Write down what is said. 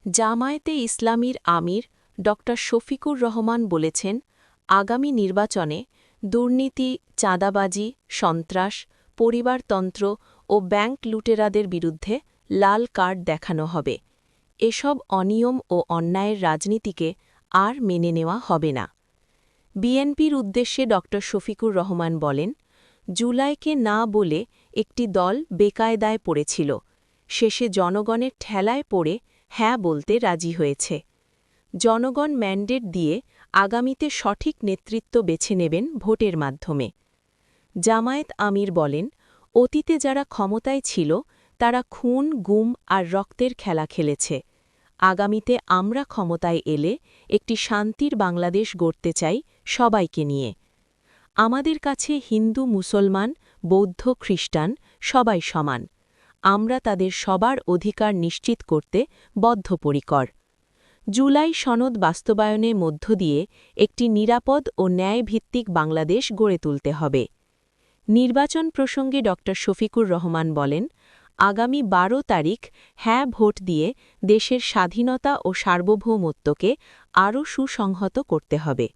জামায়াতে ইসলামীর আমির ড শফিকুর রহমান বলেছেন, আগামী নির্বাচনে দুর্নীতি, চাঁদাবাজি, সন্ত্রাস, পরিবারতন্ত্র ও ব্যাংক লুটেরাদের বিরুদ্ধে লাল কার্ড দেখানো হবে। এসব অনিয়ম ও অন্যায়ের রাজনীতিকে আর মেনে নেওয়া হবে না। বিএনপির উদ্দেশ্যে ড শফিকুর রহমান বলেন, জুলাইকে না বলে একটি দল বেকায়দায় পড়েছিল, শেষে জনগণের ঠেলায় পড়ে হ্যাঁ বলতে রাজি হয়েছে। জনগণ ম্যান্ডেট দিয়ে আগামীতে সঠিক নেতৃত্ব বেছে নেবেন ভোটের মাধ্যমে। জামায়াত আমির বলেন, অতীতে যারা ক্ষমতায় ছিল তারা খুন, গুম আর রক্তের খেলা খেলেছে। আগামীতে আমরা ক্ষমতায় এলে একটি শান্তির বাংলাদেশ গড়তে চাই সবাইকে নিয়ে। আমাদের কাছে হিন্দু, মুসলমান, বৌদ্ধ, খ্রিস্টান সবাই সমান। আমরা তাদের সবার অধিকার নিশ্চিত করতে বদ্ধপরিকর। জুলাই সনদ বাস্তবায়নের মধ্য দিয়ে একটি নিরাপদ ও ন্যায়ভিত্তিক বাংলাদেশ গড়ে তুলতে হবে। নির্বাচন প্রসঙ্গে ড শফিকুর রহমান বলেন, আগামী ১২ তারিখ হ্যাঁ ভোট দিয়ে দেশের স্বাধীনতা ও সার্বভৌমত্বকে আরও সুসংহত করতে হবে।